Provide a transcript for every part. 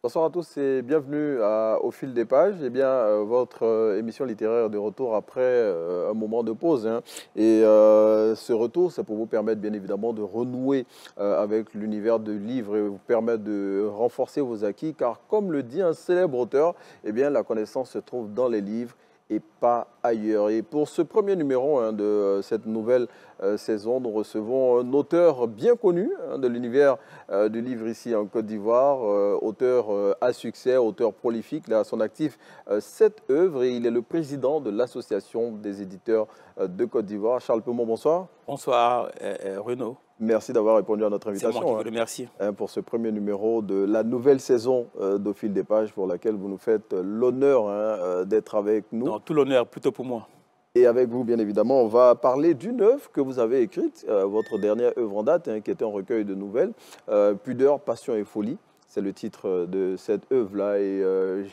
Bonsoir à tous et bienvenue au fil des pages. Eh bien, votre émission littéraire de retour après un moment de pause, hein. Et ce retour, c'est pour vous permettre bien évidemment de renouer avec l'univers du livre et vous permettre de renforcer vos acquis. Car comme le dit un célèbre auteur, eh bien, la connaissance se trouve dans les livres et pas ailleurs. Et pour ce premier numéro de cette nouvelle saison, nous recevons un auteur bien connu de l'univers du livre ici en Côte d'Ivoire, auteur à succès, auteur prolifique. Il a à son actif 7 œuvres et il est le président de l'Association des éditeurs de Côte d'Ivoire. Charles Peumont, bonsoir. Bonsoir Renaud. Merci d'avoir répondu à notre invitation. C'est moi qui vous remercie. Pour ce premier numéro de la nouvelle saison d'Au fil des pages pour laquelle vous nous faites l'honneur d'être avec nous. Non, tout l'honneur plutôt pour moi. Et avec vous, bien évidemment, on va parler d'une œuvre que vous avez écrite, votre dernière œuvre en date, qui était un recueil de nouvelles, Pudeur, Passion et Folie. C'est le titre de cette œuvre-là. Et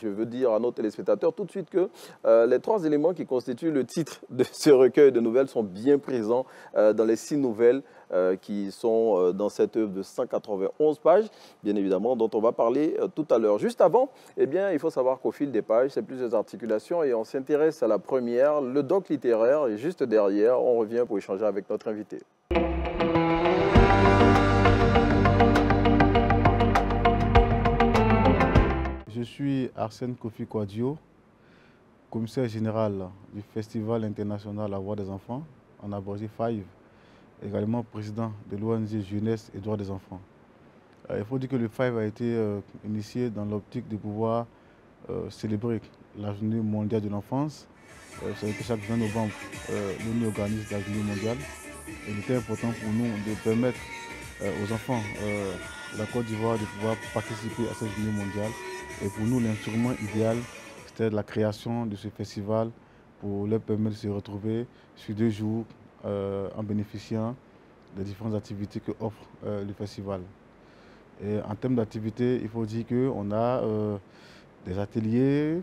je veux dire à nos téléspectateurs tout de suite que les 3 éléments qui constituent le titre de ce recueil de nouvelles sont bien présents dans les 6 nouvelles qui sont dans cette œuvre de 191 pages, bien évidemment, dont on va parler tout à l'heure. Juste avant, eh bien, il faut savoir qu'au fil des pages, c'est plusieurs articulations et on s'intéresse à la première, le doc littéraire. Et juste derrière, on revient pour échanger avec notre invité. Je suis Arsène Kofi Kouadio, commissaire général du Festival international La Voix des enfants, en abrégé FIVE, également président de l'ONG Jeunesse et Droits des enfants. Il faut dire que le FIVE a été initié dans l'optique de pouvoir célébrer la journée mondiale de l'enfance. C'est que chaque 20 novembre, l'ONU organise la journée mondiale. Et il était important pour nous de permettre aux enfants de la Côte d'Ivoire de pouvoir participer à cette journée mondiale. Et pour nous, l'instrument idéal, c'était la création de ce festival pour leur permettre de se retrouver sur 2 jours en bénéficiant des différentes activités que offre le festival. Et en termes d'activités, il faut dire qu'on a des ateliers,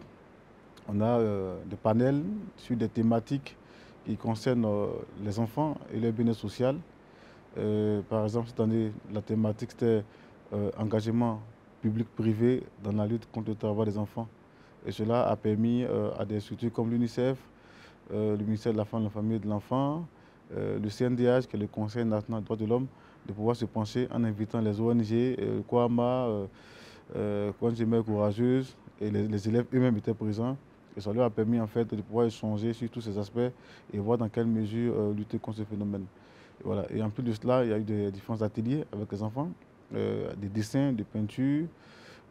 on a des panels sur des thématiques qui concernent les enfants et leur bien-être social. Par exemple, cette année, la thématique c'était engagement public-privé dans la lutte contre le travail des enfants. Et cela a permis à des structures comme l'UNICEF, le ministère de la Femme, de la Famille et de l'Enfant, le CNDH, qui est le Conseil national des droits de l'homme, de pouvoir se pencher en invitant les ONG, le Kwama, ONG Mères Courageuses, et les élèves eux-mêmes étaient présents. Et ça leur a permis en fait de pouvoir échanger sur tous ces aspects et voir dans quelle mesure lutter contre ce phénomène. Et voilà. Et en plus de cela, il y a eu des différents ateliers avec les enfants. Des dessins, des peintures,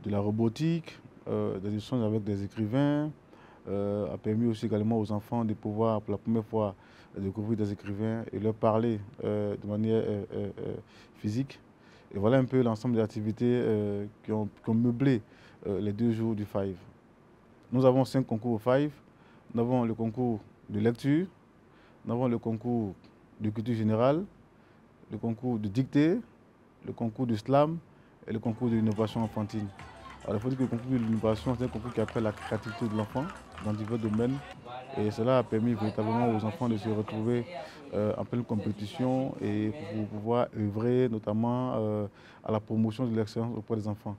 de la robotique, des échanges avec des écrivains, a permis aussi également aux enfants de pouvoir pour la première fois découvrir des écrivains et leur parler de manière physique. Et voilà un peu l'ensemble des activités qui ont meublé les 2 jours du FIVE. Nous avons 5 concours au FIVE. Nous avons le concours de lecture, nous avons le concours de culture générale, le concours de dictée, le concours du slam et le concours de l'innovation enfantine. Alors, il faut dire que le concours de l'innovation, c'est un concours qui appelle la créativité de l'enfant dans divers domaines. Et cela a permis véritablement aux enfants de se retrouver en pleine compétition et pour pouvoir œuvrer notamment à la promotion de l'excellence auprès des enfants.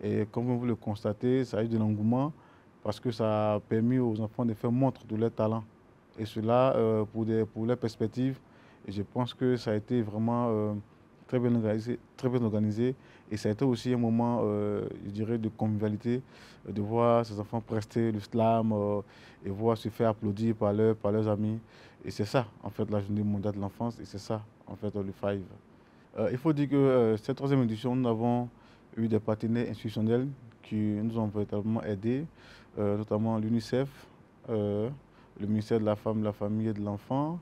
Et comme vous le constatez, ça a eu de l'engouement parce que ça a permis aux enfants de faire montre de leur talent. Et cela pour leurs perspectives. Et je pense que ça a été vraiment très bien organisé. Et ça a été aussi un moment, je dirais, de convivialité, de voir ces enfants prester le slam et voir se faire applaudir par leurs amis. Et c'est ça, en fait, la journée mondiale de l'enfance. Et c'est ça, en fait, le FIVE. Il faut dire que cette 3e édition, nous avons eu des partenaires institutionnels qui nous ont véritablement aidés, notamment l'UNICEF, le ministère de la Femme, de la Famille et de l'Enfant.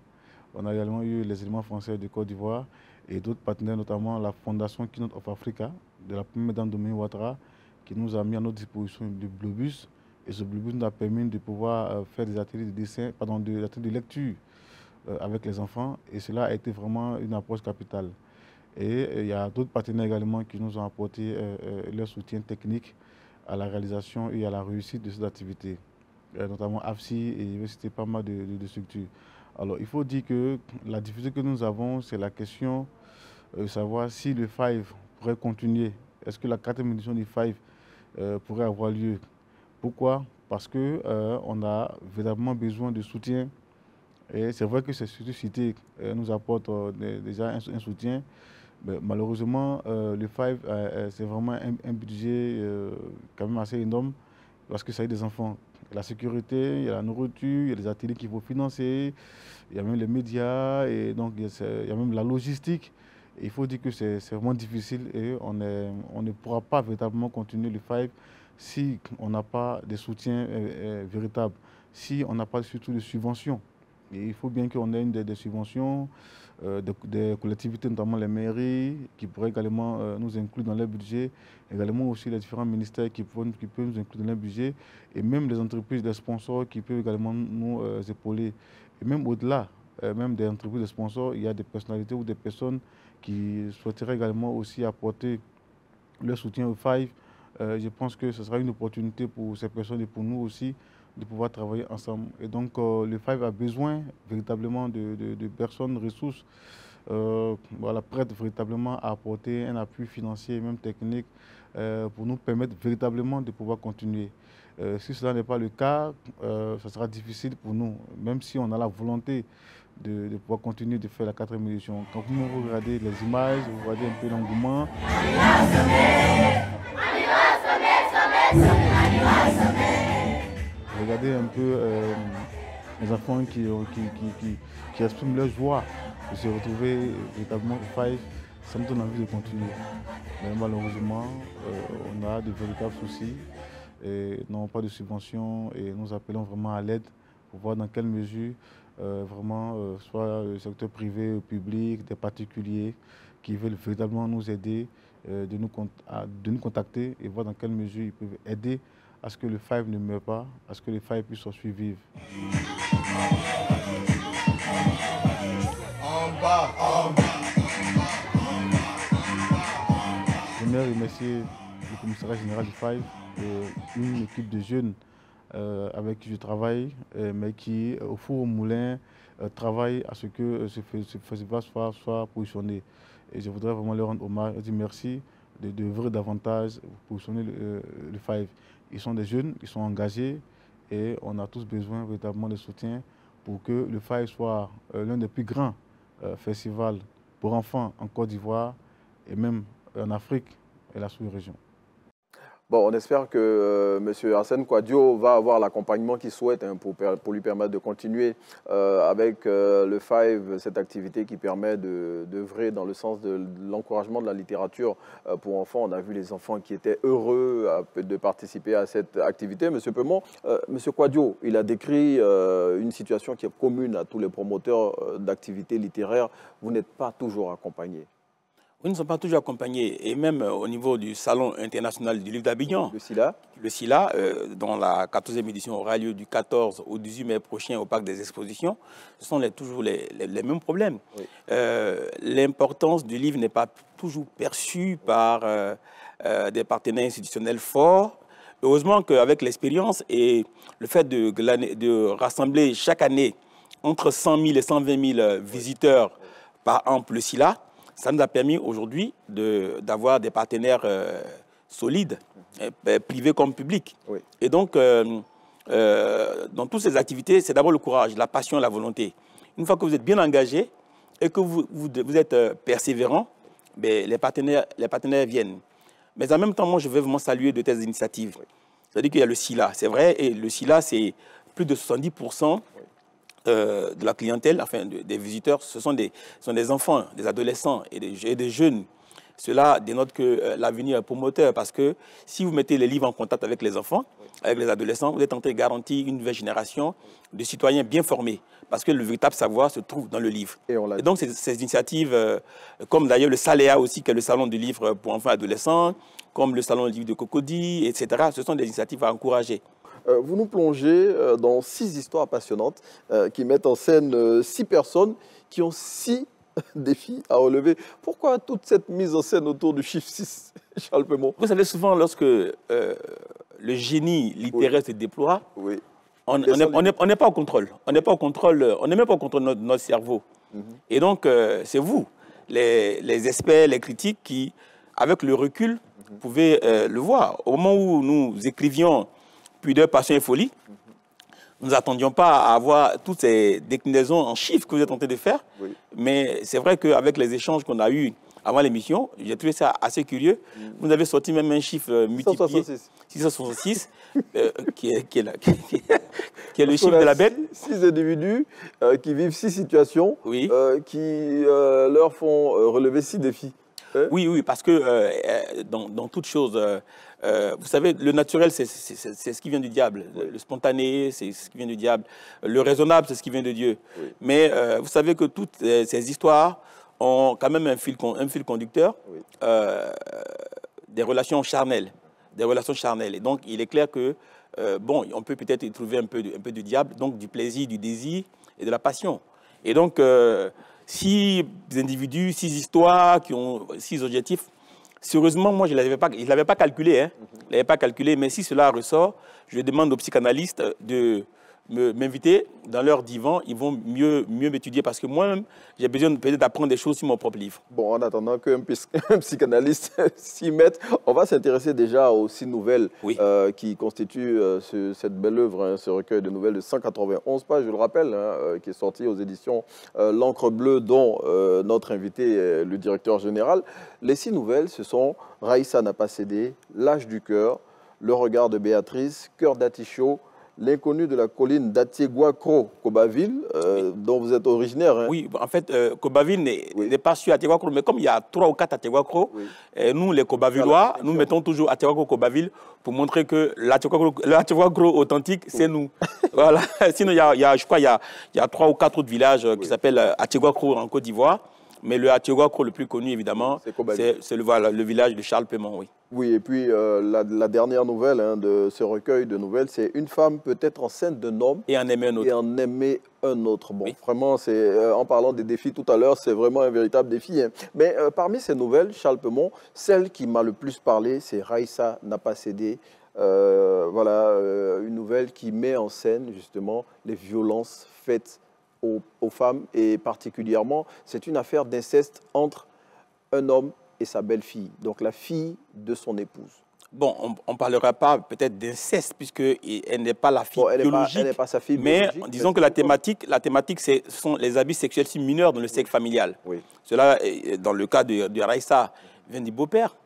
On a également eu les éléments français de Côte d'Ivoire et d'autres partenaires, notamment la Fondation Keynote of Africa, de la première dame Dominique Ouattara, qui nous a mis à notre disposition le Blobus. Et ce Blobus nous a permis de pouvoir faire des ateliers de dessin, des ateliers de lecture avec les enfants. Et cela a été vraiment une approche capitale. Et il y a d'autres partenaires également qui nous ont apporté leur soutien technique à la réalisation et à la réussite de cette activité, notamment AFSI, et je vais citer pas mal de structures. Alors, il faut dire que la difficulté que nous avons, c'est la question de savoir si le FIVE pourrait continuer. Est-ce que la 4e édition du FIVE pourrait avoir lieu. Pourquoi? Parce qu'on a véritablement besoin de soutien. Et c'est vrai que ces cité nous apportent déjà un soutien. Mais malheureusement, le FIVE, c'est vraiment un budget quand même assez énorme parce que ça a des enfants. La sécurité, il y a la nourriture, il y a les ateliers qu'il faut financer, il y a même les médias, et donc il y a même la logistique. Et il faut dire que c'est vraiment difficile et on ne pourra pas véritablement continuer le FIVE si on n'a pas de soutien véritable, si on n'a pas surtout de subventions. Et il faut bien qu'on ait des subventions des collectivités, notamment les mairies, qui pourraient également nous inclure dans leur budget, également aussi les différents ministères qui peuvent nous inclure dans leur budget, et même les entreprises, des sponsors qui peuvent également nous épauler. Et même au-delà, même des entreprises de sponsors, il y a des personnalités ou des personnes qui souhaiteraient également aussi apporter leur soutien au FIVE. Je pense que ce sera une opportunité pour ces personnes et pour nous aussi de pouvoir travailler ensemble. Et donc, le FIVE a besoin véritablement de personnes, ressources, voilà, prêtes véritablement à apporter un appui financier et même technique pour nous permettre véritablement de pouvoir continuer. Si cela n'est pas le cas, ce sera difficile pour nous, même si on a la volonté de pouvoir continuer de faire la 4e édition. Quand vous regardez les images, vous regardez un peu l'engouement. Regardez un peu les enfants qui expriment leur joie de se retrouver véritablement au FIVE, ça nous donne envie de continuer. Mais malheureusement, on a de véritables soucis, et non pas de subventions, et nous appelons vraiment à l'aide pour voir dans quelle mesure soit le secteur privé ou public, des particuliers qui veulent véritablement nous aider, de nous contacter et voir dans quelle mesure ils peuvent aider à ce que le FIVE ne meure pas, à ce que le FIVE puisse poursuivre vivre. J'aimerais remercier le commissariat général du FIVE et une équipe de jeunes avec qui je travaille, mais qui, au four au moulin, travaillent à ce que ce festival soit positionné. Et je voudrais vraiment leur rendre hommage, leur dire merci d'œuvrer davantage pour positionner le FIVE. Ils sont des jeunes, ils sont engagés et on a tous besoin véritablement de soutien pour que le FIVE soit l'un des plus grands festivals pour enfants en Côte d'Ivoire et même en Afrique et la sous-région. Bon, on espère que M. Arsène Kouadio va avoir l'accompagnement qu'il souhaite pour lui permettre de continuer avec le FIVE, cette activité qui permet d'œuvrer dans le sens de l'encouragement de la littérature pour enfants. On a vu les enfants qui étaient heureux de participer à cette activité. M. Peumont, M. Kouadio, il a décrit une situation qui est commune à tous les promoteurs d'activités littéraires. Vous n'êtes pas toujours accompagnés. Oui, nous ne sommes pas toujours accompagnés, et même au niveau du Salon international du livre d'Abidjan, le SILA, dont la 14e édition aura lieu du 14 au 18 mai prochain au Parc des Expositions, ce sont toujours les mêmes problèmes. Oui. L'importance du livre n'est pas toujours perçue par des partenaires institutionnels forts. Heureusement qu'avec l'expérience et le fait de rassembler chaque année entre 100 000 et 120 000 visiteurs par an pour le SILA, ça nous a permis aujourd'hui d'avoir des partenaires solides, privés comme publics. Oui. Et donc, dans toutes ces activités, c'est d'abord le courage, la passion, la volonté. Une fois que vous êtes bien engagé et que vous êtes persévérant, ben, les partenaires viennent. Mais en même temps, moi, je veux vraiment saluer de telles initiatives. Oui. C'est-à-dire qu'il y a le SILA, c'est vrai, et le SILA, c'est plus de 70% de la clientèle, enfin des visiteurs, ce sont des enfants, des adolescents et des jeunes. Cela dénote que l'avenir est promoteur, parce que si vous mettez les livres en contact avec les enfants, avec les adolescents, vous êtes en train de garantir une nouvelle génération de citoyens bien formés, parce que le véritable savoir se trouve dans le livre. Et donc ces initiatives, comme d'ailleurs le SALEA aussi, qui est le salon du livre pour enfants et adolescents, comme le salon du livre de Cocody, etc., ce sont des initiatives à encourager. Vous nous plongez dans 6 histoires passionnantes qui mettent en scène 6 personnes qui ont 6 défis à relever. Pourquoi toute cette mise en scène autour du chiffre 6, Charles Peumont? Vous savez, souvent, lorsque le génie littéraire se déploie, on n'est pas au contrôle. On n'est pas au contrôle, on n'est même pas au contrôle de notre cerveau. Et donc, c'est vous, les experts, les critiques, qui, avec le recul, Vous pouvez le voir. Au moment où nous écrivions Pudeur, Passion et Folie, nous n'attendions pas à avoir toutes ces déclinaisons en chiffres que vous êtes en train de faire. Oui. Mais c'est vrai qu'avec les échanges qu'on a eus avant l'émission, j'ai trouvé ça assez curieux. Vous avez sorti même un chiffre multiplié. 666, qui est le chiffre de la bête. 6 individus qui vivent 6 situations, oui. Qui leur font relever 6 défis. Oui, oui, parce que dans toute chose, vous savez, le naturel, c'est ce qui vient du diable. Le spontané, c'est ce qui vient du diable. Le raisonnable, c'est ce qui vient de Dieu. Oui. Mais vous savez que toutes ces histoires ont quand même un fil conducteur, oui. Des relations charnelles. Et donc, il est clair que, bon, on peut peut-être y trouver un peu du diable, donc du plaisir, du désir et de la passion. Et donc, 6 individus, 6 histoires qui ont 6 objectifs. Sérieusement, moi, je ne l'avais pas calculé. Hein. Je ne l'avais pas calculé, mais si cela ressort, je demande aux psychanalystes de m'inviter dans leur divan. Ils vont mieux m'étudier parce que moi-même, j'ai besoin peut-être d'apprendre des choses sur mon propre livre. Bon, en attendant qu'un psychanalyste s'y mette, on va s'intéresser déjà aux 6 nouvelles oui. Qui constituent cette belle œuvre, hein, ce recueil de nouvelles de 191 pages, je le rappelle, hein, qui est sorti aux éditions L'Encre Bleue, dont notre invité est le directeur général. Les 6 nouvelles, ce sont Raïssa n'a pas cédé, L'âge du cœur, Le regard de Béatrice, Cœur d'Aticho, L'inconnu de la colline d'Atiéguacro, Kobaville, oui. dont vous êtes originaire. Hein. Oui, en fait, Kobaville n'est pas sur Atiéguacro, mais comme il y a 3 ou 4 Atiéguacro, oui. Nous, les Kobavillois, nous mettons toujours Atiéguacro-Kobaville pour montrer que l'Atiéguacro authentique, c'est nous. Voilà. Sinon, je crois qu'il y a 3 ou 4 autres villages oui. qui s'appellent Atiéguacro en Côte d'Ivoire. Mais le Atiéguacro le plus connu, évidemment, c'est le village de Charles Pément, oui. Oui, et puis la dernière nouvelle hein, de ce recueil de nouvelles, c'est Une femme peut être enceinte d'un homme et en aimer un autre. Bon, oui. Vraiment, en parlant des défis tout à l'heure, c'est vraiment un véritable défi. Hein. Mais parmi ces nouvelles, Charles Pément, celle qui m'a le plus parlé, c'est Raïssa n'a pas cédé. Voilà, une nouvelle qui met en scène justement les violences faites aux femmes et particulièrement, c'est une affaire d'inceste entre un homme et sa belle-fille, donc la fille de son épouse. Bon, on ne parlera pas peut-être d'inceste puisqu'elle n'est pas la fille biologique, elle n'est pas sa fille mais disons que la thématique ce sont les abus sexuels sur mineurs dans le cercle familial. Oui. Cela, dans le cas de Raïssa, vient du beau-père,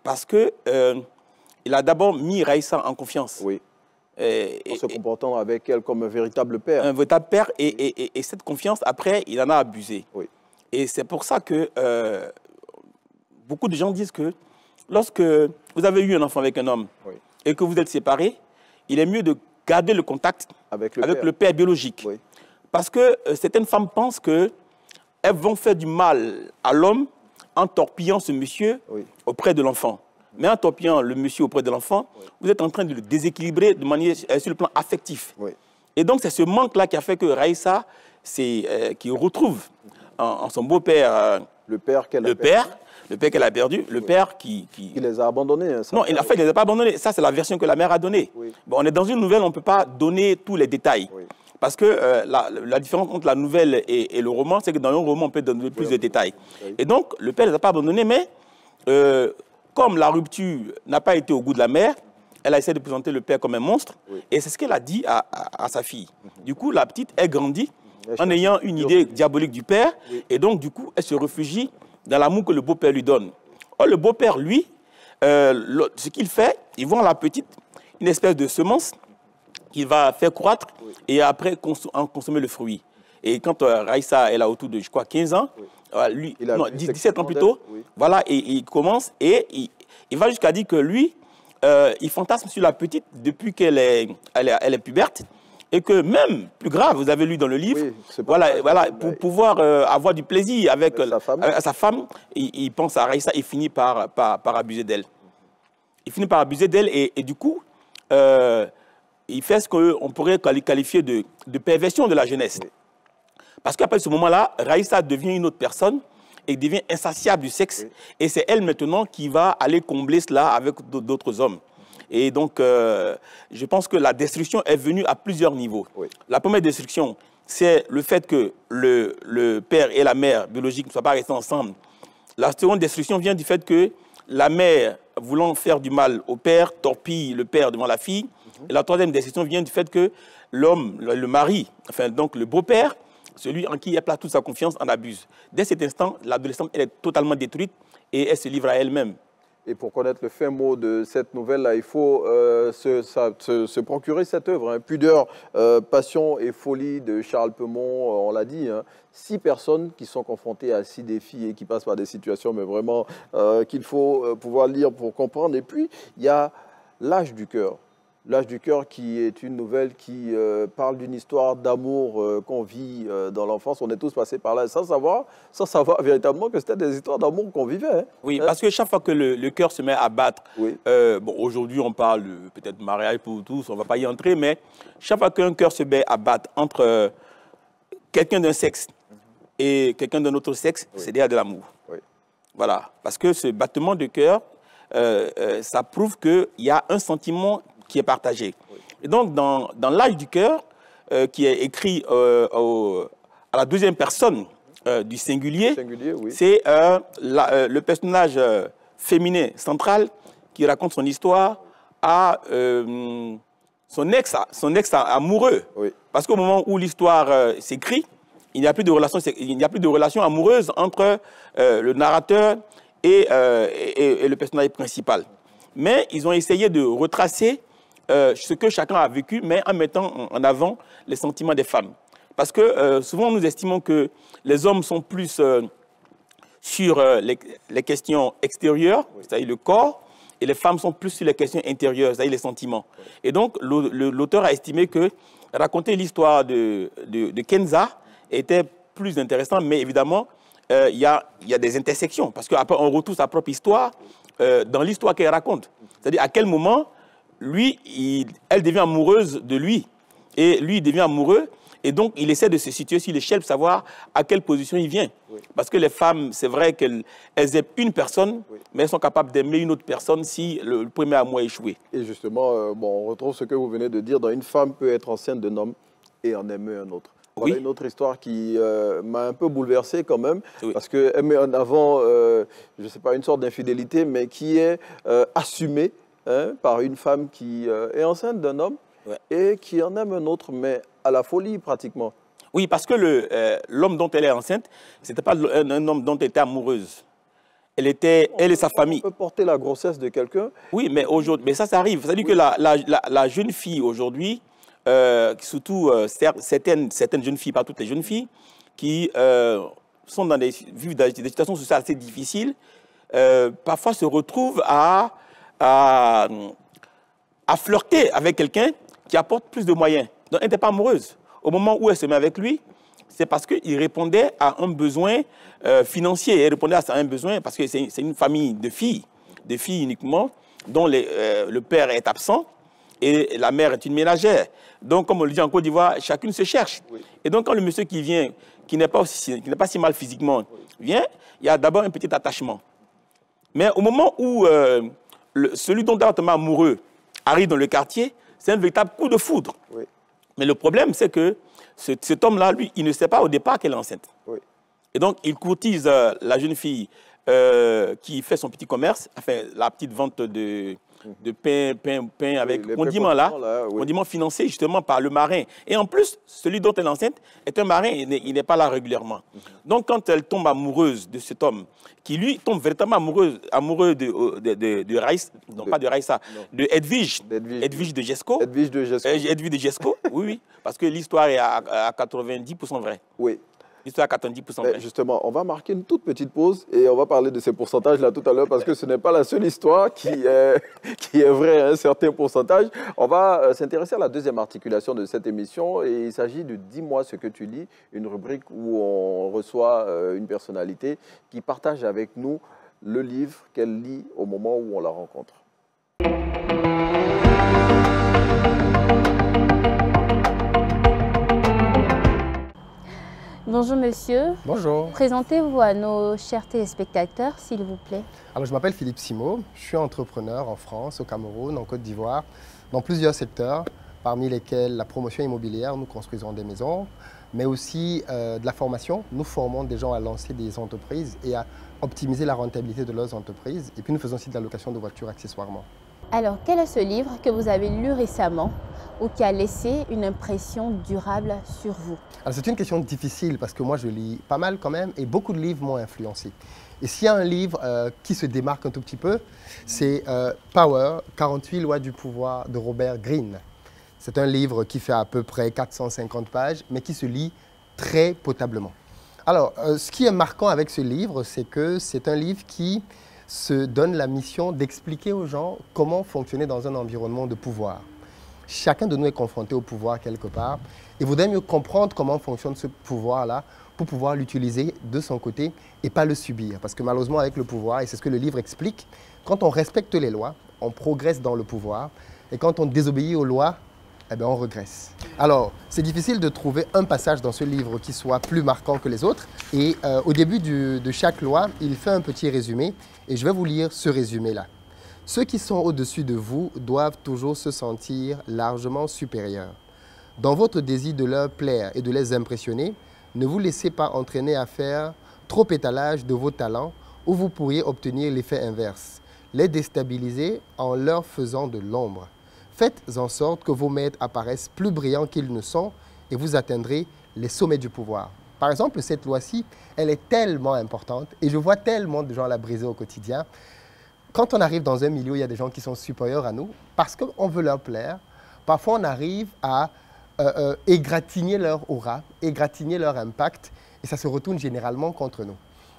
parce qu'il a d'abord mis Raïssa en confiance. Oui. En se comportant avec elle comme un véritable père. Un véritable père, et cette confiance, après, il en a abusé. Oui. Et c'est pour ça que beaucoup de gens disent que lorsque vous avez eu un enfant avec un homme oui. et que vous êtes séparés, il est mieux de garder le contact avec le père biologique. Oui. Parce que certaines femmes pensent qu'elles vont faire du mal à l'homme en torpillant ce monsieur oui. auprès de l'enfant. Mais en torpillant le monsieur auprès de l'enfant, oui. vous êtes en train de le déséquilibrer de manière sur le plan affectif. Oui. Et donc, c'est ce manque-là qui a fait que Raïssa, qui retrouve en son beau-père le père qu'elle a perdu, le père qui les a abandonnés. Hein, non, en fait, il ne les a pas abandonnés. Ça, c'est la version que la mère a donnée. Oui. Bon, on est dans une nouvelle, on ne peut pas donner tous les détails. Oui. Parce que la différence entre la nouvelle et le roman, c'est que dans un roman, on peut donner plus de détails. Oui. Et donc, le père ne les a pas abandonnés, mais comme la rupture n'a pas été au goût de la mère, elle a essayé de présenter le père comme un monstre. Oui. Et c'est ce qu'elle a dit à sa fille. Du coup, la petite, elle grandit en ayant une idée diabolique du père. Oui. Et donc, du coup, elle se réfugie dans l'amour que le beau-père lui donne. Or, le beau-père, lui, ce qu'il fait, il voit en la petite une espèce de semence qu'il va faire croître oui. et après en consommer le fruit. Et quand Raïssa, elle a autour de, je crois, 15 ans, oui. Lui, non, 17 ans plus tôt, oui. Voilà, et il commence, et il va jusqu'à dire que lui, il fantasme sur la petite depuis qu'elle est puberte, et que même, plus grave, vous avez lu dans le livre, oui, voilà, pour pouvoir avoir du plaisir avec sa femme, il pense à Raïssa, il finit par abuser d'elle. Il finit par abuser d'elle, et du coup, il fait ce qu'on pourrait qualifier de perversion de la jeunesse. Oui. Parce qu'après ce moment-là, Raïssa devient une autre personne et devient insatiable du sexe. Oui. Et c'est elle maintenant qui va aller combler cela avec d'autres hommes. Et donc, je pense que la destruction est venue à plusieurs niveaux. Oui. La première destruction, c'est le fait que le père et la mère biologique ne soient pas restés ensemble. La seconde destruction vient du fait que la mère voulant faire du mal au père, torpille le père devant la fille. Et la troisième décision vient du fait que l'homme, le mari, enfin donc le beau-père, celui en qui elle place toute sa confiance, en abuse. Dès cet instant, l'adolescente, elle est totalement détruite et elle se livre à elle-même. Et pour connaître le fin mot de cette nouvelle-là, il faut se procurer cette œuvre. Hein. Pudeur, passion et folie de Charles Peumont, on l'a dit. Hein. 6 personnes qui sont confrontées à 6 défis et qui passent par des situations, mais vraiment qu'il faut pouvoir lire pour comprendre. Et puis, il y a L'âge du cœur. L'âge du cœur qui est une nouvelle qui parle d'une histoire d'amour qu'on vit dans l'enfance. On est tous passés par là sans savoir véritablement que c'était des histoires d'amour qu'on vivait. Hein. Oui, parce que chaque fois que le cœur se met à battre, oui. Bon, aujourd'hui on parle peut-être mariage pour tous, on ne va pas y entrer, mais chaque fois qu'un cœur se met à battre entre quelqu'un d'un sexe et quelqu'un d'un autre sexe, oui. C'est déjà de l'amour. Oui. Voilà, parce que ce battement de cœur, ça prouve qu'il y a un sentiment qui est partagé. Oui. Et donc, dans L'âge du cœur, qui est écrit à la deuxième personne du singulier, oui. C'est le personnage féminin central qui raconte son histoire à son ex amoureux. Oui. Parce qu'au moment où l'histoire s'écrit, il n'y a plus de relation amoureuse entre le narrateur et le personnage principal. Mais ils ont essayé de retracer ce que chacun a vécu, mais en mettant en avant les sentiments des femmes. Parce que souvent, nous estimons que les hommes sont plus sur les questions extérieures, oui. C'est-à-dire le corps, et les femmes sont plus sur les questions intérieures, c'est-à-dire les sentiments. Oui. Et donc, l'auteur a estimé que raconter l'histoire de Kenza était plus intéressant, mais évidemment, il y a des intersections, parce qu'après, on retrouve sa propre histoire dans l'histoire qu'elle raconte. C'est-à-dire à quel moment elle devient amoureuse de lui, et lui devient amoureux, et donc il essaie de se situer sur l'échelle pour savoir à quelle position il vient. Oui. Parce que les femmes, c'est vrai qu'elles aiment une personne, oui. Mais elles sont capables d'aimer une autre personne si le premier amour a échoué. Et justement, bon, on retrouve ce que vous venez de dire, dans une femme peut être enceinte d'un homme et en aimer un autre. Voilà, oui. Une autre histoire qui m'a un peu bouleversé quand même, oui. Parce qu'elle met en avant, je ne sais pas, une sorte d'infidélité, mais qui est assumée par une femme qui est enceinte d'un homme, ouais. Et qui en aime un autre, mais à la folie pratiquement. Oui, parce que l'homme dont elle est enceinte, ce n'était pas un homme dont elle était amoureuse. Elle et sa famille. On peut porter la grossesse de quelqu'un. Oui, mais ça arrive. C'est-à-dire oui. Que la jeune fille aujourd'hui, surtout certaines jeunes filles, pas toutes les jeunes filles, qui vivent dans des situations sociales assez difficiles, parfois se retrouvent à flirter avec quelqu'un qui apporte plus de moyens. Donc, elle n'était pas amoureuse. Au moment où elle se met avec lui, c'est parce qu'il répondait à un besoin financier. Elle répondait à un besoin parce que c'est une famille de filles uniquement, dont le père est absent et la mère est une ménagère. Donc, comme on le dit en Côte d'Ivoire, chacune se cherche. Oui. Et donc, quand le monsieur qui vient, qui n'est pas si mal physiquement, oui. Vient, il y a d'abord un petit attachement. Mais au moment où celui dont elle est totalement amoureux arrive dans le quartier, c'est un véritable coup de foudre. Oui. Mais le problème, c'est que cet homme-là, lui, il ne sait pas au départ qu'elle est enceinte. Oui. Et donc, il courtise la jeune fille qui fait son petit commerce, enfin, la petite vente de pain avec oui, condiments là, oui. Condiments financés justement par le marin. Et en plus, celui dont elle est enceinte est un marin, il n'est pas là régulièrement. Donc, quand elle tombe amoureuse de cet homme, qui lui tombe véritablement amoureux de Raïs, non pas de Raïssa, de Edwige de Jesco. Edwige de Jesco, oui, parce que l'histoire est à 90% vraie. Oui. L'histoire à 90% vraie. Justement, on va marquer une toute petite pause et on va parler de ces pourcentages-là tout à l'heure parce que ce n'est pas la seule histoire qui est vraie à un certain pourcentage. On va s'intéresser à la deuxième articulation de cette émission et il s'agit de « Dis-moi ce que tu lis », une rubrique où on reçoit une personnalité qui partage avec nous le livre qu'elle lit au moment où on la rencontre. Bonjour monsieur. Bonjour. Présentez-vous à nos chers téléspectateurs, s'il vous plaît. Alors je m'appelle Philippe Simo, je suis entrepreneur en France, au Cameroun, en Côte d'Ivoire, dans plusieurs secteurs, parmi lesquels la promotion immobilière, nous construisons des maisons, mais aussi de la formation. Nous formons des gens à lancer des entreprises et à optimiser la rentabilité de leurs entreprises. Et puis nous faisons aussi de la location de voitures accessoirement. Alors, quel est ce livre que vous avez lu récemment ou qui a laissé une impression durable sur vous? Alors c'est une question difficile parce que moi je lis pas mal quand même et beaucoup de livres m'ont influencé. Et s'il y a un livre qui se démarque un tout petit peu, c'est Power, 48 lois du pouvoir de Robert Greene. C'est un livre qui fait à peu près 450 pages, mais qui se lit très potablement. Alors, ce qui est marquant avec ce livre, c'est que c'est un livre qui se donne la mission d'expliquer aux gens comment fonctionner dans un environnement de pouvoir. Chacun de nous est confronté au pouvoir quelque part. Il vaudrait mieux comprendre comment fonctionne ce pouvoir-là pour pouvoir l'utiliser de son côté et pas le subir. Parce que malheureusement, avec le pouvoir, et c'est ce que le livre explique, quand on respecte les lois, on progresse dans le pouvoir. Et quand on désobéit aux lois, eh bien, on regresse. Alors, c'est difficile de trouver un passage dans ce livre qui soit plus marquant que les autres. Et au début de chaque loi, il fait un petit résumé. Et je vais vous lire ce résumé-là. Ceux qui sont au-dessus de vous doivent toujours se sentir largement supérieurs. Dans votre désir de leur plaire et de les impressionner, ne vous laissez pas entraîner à faire trop étalage de vos talents ou vous pourriez obtenir l'effet inverse, les déstabiliser en leur faisant de l'ombre. Faites en sorte que vos maîtres apparaissent plus brillants qu'ils ne sont et vous atteindrez les sommets du pouvoir. Par exemple, cette loi-ci, elle est tellement importante et je vois tellement de gens la briser au quotidien. Quand on arrive dans un milieu, il y a des gens qui sont supérieurs à nous parce qu'on veut leur plaire. Parfois, on arrive à égratigner leur aura, égratigner leur impact et ça se retourne généralement contre nous.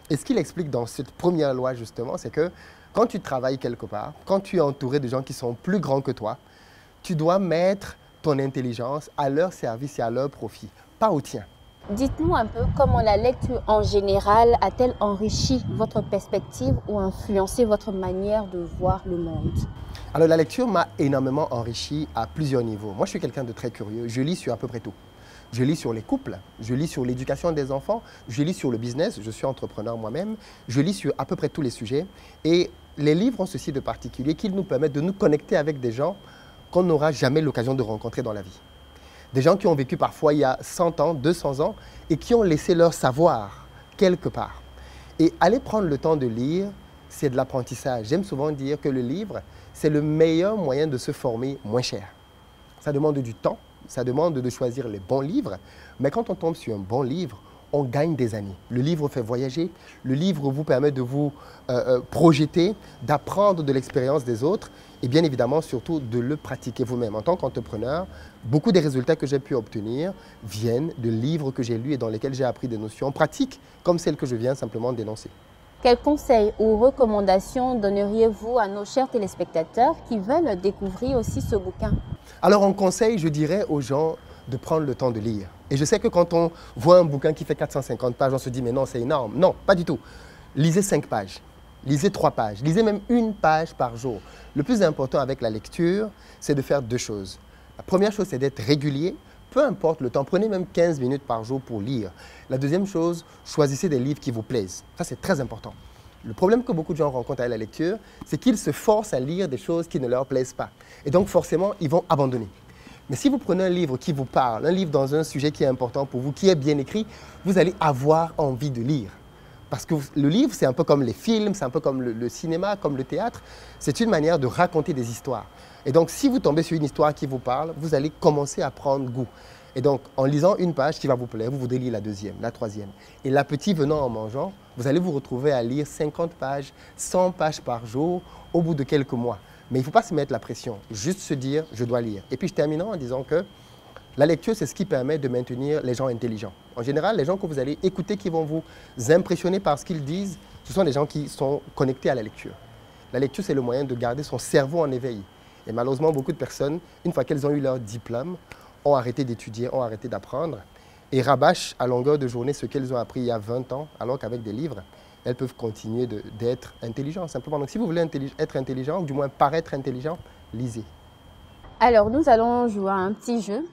Et ce qu'il explique dans cette première loi, justement, c'est que quand tu travailles quelque part, quand tu es entouré de gens qui sont plus grands que toi, tu dois mettre ton intelligence à leur service et à leur profit, pas au tien. Dites-nous un peu comment la lecture en général a-t-elle enrichi votre perspective ou influencé votre manière de voir le monde? Alors la lecture m'a énormément enrichi à plusieurs niveaux. Moi je suis quelqu'un de très curieux, je lis sur à peu près tout. Je lis sur les couples, je lis sur l'éducation des enfants, je lis sur le business, je suis entrepreneur moi-même, je lis sur à peu près tous les sujets. Et les livres ont ceci de particulier qu'ils nous permettent de nous connecter avec des gens qu'on n'aura jamais l'occasion de rencontrer dans la vie. Des gens qui ont vécu parfois il y a 100 ans, 200 ans et qui ont laissé leur savoir quelque part. Et aller prendre le temps de lire, c'est de l'apprentissage. J'aime souvent dire que le livre, c'est le meilleur moyen de se former moins cher. Ça demande du temps, ça demande de choisir les bons livres, mais quand on tombe sur un bon livre, on gagne des années. Le livre fait voyager, le livre vous permet de vous projeter, d'apprendre de l'expérience des autres et bien évidemment surtout de le pratiquer vous-même. En tant qu'entrepreneur, beaucoup des résultats que j'ai pu obtenir viennent de livres que j'ai lus et dans lesquels j'ai appris des notions pratiques comme celles que je viens simplement d'énoncer. Quels conseils ou recommandations donneriez-vous à nos chers téléspectateurs qui veulent découvrir aussi ce bouquin? Alors en conseil, je dirais aux gens de prendre le temps de lire. Et je sais que quand on voit un bouquin qui fait 450 pages, on se dit mais non, c'est énorme. Non, pas du tout. Lisez 5 pages, lisez 3 pages, lisez même 1 page par jour. Le plus important avec la lecture, c'est de faire 2 choses. La première chose, c'est d'être régulier. Peu importe le temps, prenez même 15 minutes par jour pour lire. La deuxième chose, choisissez des livres qui vous plaisent. Ça, c'est très important. Le problème que beaucoup de gens rencontrent avec la lecture, c'est qu'ils se forcent à lire des choses qui ne leur plaisent pas. Et donc, forcément, ils vont abandonner. Mais si vous prenez un livre qui vous parle, un livre dans un sujet qui est important pour vous, qui est bien écrit, vous allez avoir envie de lire. Parce que le livre, c'est un peu comme les films, c'est un peu comme le cinéma, comme le théâtre. C'est une manière de raconter des histoires. Et donc, si vous tombez sur une histoire qui vous parle, vous allez commencer à prendre goût. Et donc, en lisant une page qui va vous plaire, vous voudrez lire la deuxième, la troisième. Et l'appétit venant en mangeant, vous allez vous retrouver à lire 50 pages, 100 pages par jour au bout de quelques mois. Mais il ne faut pas se mettre la pression, juste se dire « je dois lire ». Et puis je terminerai en disant que la lecture, c'est ce qui permet de maintenir les gens intelligents. En général, les gens que vous allez écouter qui vont vous impressionner par ce qu'ils disent, ce sont des gens qui sont connectés à la lecture. La lecture, c'est le moyen de garder son cerveau en éveil. Et malheureusement, beaucoup de personnes, une fois qu'elles ont eu leur diplôme, ont arrêté d'étudier, ont arrêté d'apprendre et rabâchent à longueur de journée ce qu'elles ont appris il y a 20 ans, alors qu'avec des livres, elles peuvent continuer d'être intelligentes simplement. Donc si vous voulez être intelligent, ou du moins paraître intelligent, lisez. Alors nous allons jouer à un petit jeu.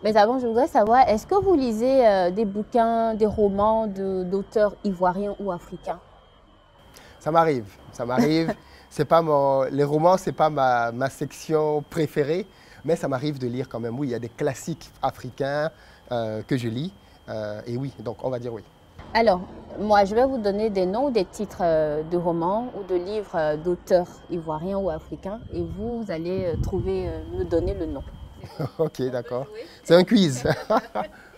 Mais avant, je voudrais savoir, est-ce que vous lisez des bouquins, des romans d'auteurs ivoiriens ou africains? Ça m'arrive, ça m'arrive. Les romans, ce n'est pas ma section préférée, mais ça m'arrive de lire quand même. Oui, il y a des classiques africains que je lis. Et oui, donc on va dire oui. Alors, moi, je vais vous donner des noms ou des titres de romans ou de livres d'auteurs ivoiriens ou africains et vous allez me donner le nom. Ok, d'accord. C'est un quiz.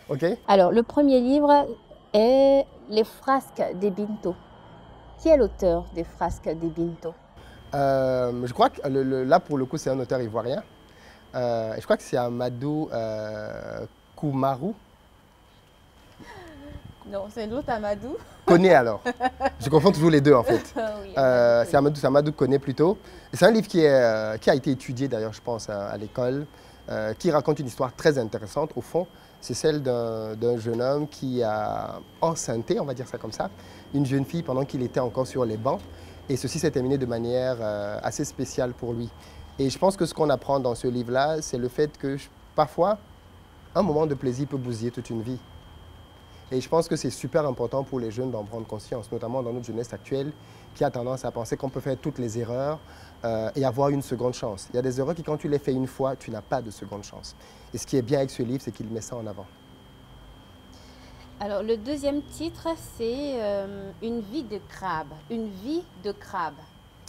Ok. Alors, le premier livre est Les Frasques des Binto. Qui est l'auteur des Frasques des Binto? Je crois que là, pour le coup, c'est un auteur ivoirien. Je crois que c'est Amadou Koumarou. Non, c'est l'autre Amadou. Koné alors. Je confonds toujours les deux en fait. Oui, c'est Amadou Koné plutôt. C'est un livre qui a été étudié d'ailleurs, je pense, à l'école, qui raconte une histoire très intéressante au fond. C'est celle d'un jeune homme qui a enceinté, on va dire ça comme ça, une jeune fille pendant qu'il était encore sur les bancs. Et ceci s'est terminé de manière assez spéciale pour lui. Et je pense que ce qu'on apprend dans ce livre-là, c'est le fait que parfois, un moment de plaisir peut bousiller toute une vie. Et je pense que c'est super important pour les jeunes d'en prendre conscience, notamment dans notre jeunesse actuelle, qui a tendance à penser qu'on peut faire toutes les erreurs et avoir une seconde chance. Il y a des erreurs qui, quand tu les fais une fois, tu n'as pas de seconde chance. Et ce qui est bien avec ce livre, c'est qu'il met ça en avant. Alors, le deuxième titre, c'est Une vie de crabe. Une vie de crabe.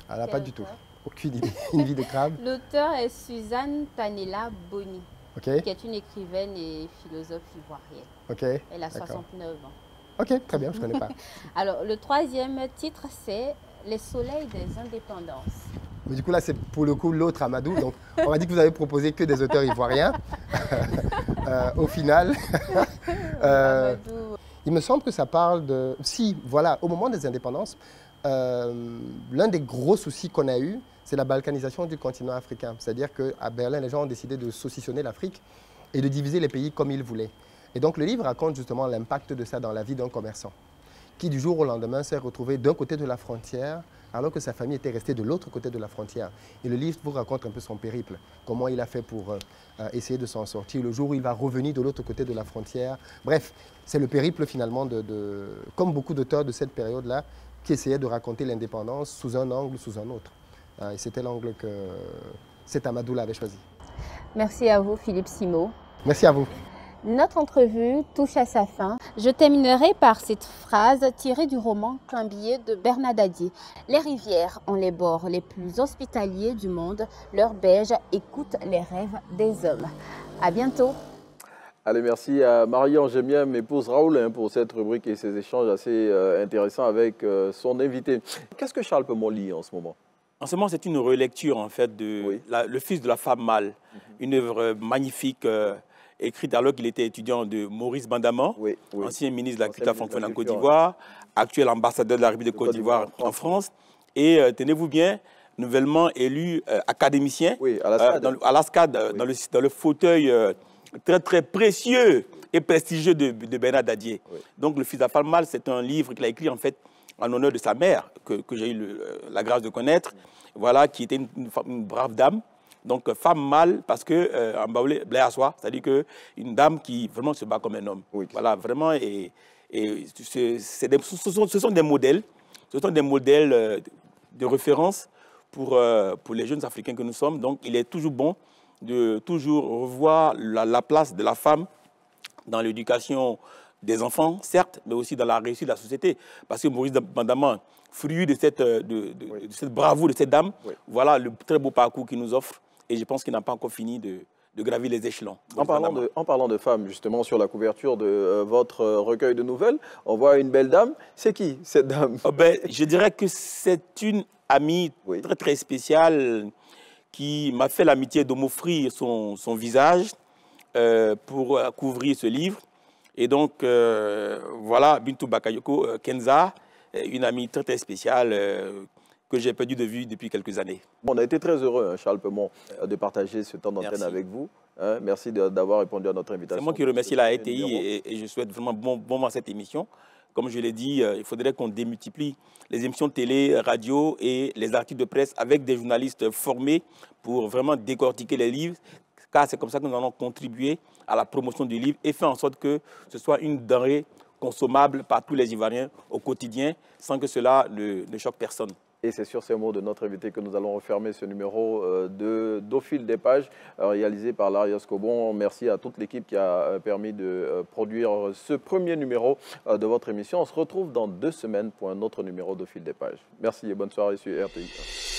Alors, pas du tout. Aucune idée. Une vie de crabe. L'auteur est Suzanne Tanella Boni, okay, qui est une écrivaine et philosophe ivoirienne. Okay, elle a 69 ans. Ok, très bien, je ne connais pas. Alors, le troisième titre, c'est Les soleils des indépendances. Mais du coup, là, c'est pour le coup l'autre Amadou. Donc, on m'a dit que vous avez proposé que des auteurs ivoiriens. Au final, il me semble que ça parle de... Si, voilà, au moment des indépendances, l'un des gros soucis qu'on a eu, c'est la balkanisation du continent africain. C'est-à-dire qu'à Berlin, les gens ont décidé de saucissonner l'Afrique et de diviser les pays comme ils voulaient. Et donc, le livre raconte justement l'impact de ça dans la vie d'un commerçant qui, du jour au lendemain, s'est retrouvé d'un côté de la frontière alors que sa famille était restée de l'autre côté de la frontière. Et le livre vous raconte un peu son périple, comment il a fait pour essayer de s'en sortir, le jour où il va revenir de l'autre côté de la frontière. Bref, c'est le périple finalement comme beaucoup d'auteurs de cette période-là, qui essayaient de raconter l'indépendance sous un angle ou sous un autre. Et c'était l'angle que cet Amadou-là avait choisi. Merci à vous, Philippe Simot. Merci à vous. Notre entrevue touche à sa fin. Je terminerai par cette phrase tirée du roman Climbier de Bernard Dadier. Les rivières ont les bords les plus hospitaliers du monde. Leurs berges écoutent les rêves des hommes. À bientôt. Allez, merci à Marie-Ange, j'aime bien m'épouse Raoul pour cette rubrique et ces échanges assez intéressants avec son invité. Qu'est-ce que Charles Peumont lit en ce moment? En ce moment, c'est une relecture en fait de Le Fils de la femme mâle, une œuvre magnifique écrite alors qu'il était étudiant de Maurice Bandaman, ancien ministre de la Culture francophone en Côte d'Ivoire, actuel ambassadeur de la République de Côte d'Ivoire en France, et tenez-vous bien, nouvellement élu académicien à l'ASCAD, dans le fauteuil très très précieux et prestigieux de Bernard Dadier. Donc Le Fils de la femme mâle, c'est un livre qu'il a écrit en fait en honneur de sa mère, que j'ai eu la grâce de connaître, voilà, qui était une brave dame. Donc, femme mâle, parce que, en baoulé, blé à soi, c'est-à-dire qu'une dame qui vraiment se bat comme un homme. Voilà, vraiment, ce sont des modèles, de référence pour les jeunes Africains que nous sommes. Donc, il est toujours bon de toujours revoir la place de la femme dans l'éducation des enfants, certes, mais aussi dans la réussite de la société. Parce que Maurice Bandaman, fruit de cette bravoure de cette dame, voilà le très beau parcours qu'il nous offre. Et je pense qu'il n'a pas encore fini de gravir les échelons. En parlant de femmes, justement, sur la couverture de votre recueil de nouvelles, on voit une belle dame. C'est qui, cette dame? Je dirais que c'est une amie très, très spéciale qui m'a fait l'amitié de m'offrir son visage pour couvrir ce livre. Et donc, voilà, Bintou Bakayoko Kenza, une amie très, très spéciale que j'ai perdu de vue depuis quelques années. On a été très heureux, Charles Peumont, de partager ce temps d'antenne avec vous. Merci d'avoir répondu à notre invitation. C'est moi qui remercie la RTI et je souhaite vraiment bon vent à cette émission. Comme je l'ai dit, il faudrait qu'on démultiplie les émissions de télé, radio et les articles de presse avec des journalistes formés pour vraiment décortiquer les livres, car c'est comme ça que nous allons contribuer à la promotion du livre et faire en sorte que ce soit une denrée consommable par tous les Ivoiriens au quotidien, sans que cela ne choque personne. Et c'est sur ces mots de notre invité que nous allons refermer ce numéro d'Au fil des pages, réalisé par Laria Scobon. Merci à toute l'équipe qui a permis de produire ce premier numéro de votre émission. On se retrouve dans 2 semaines pour un autre numéro d'Au fil des pages. Merci et bonne soirée sur RTI.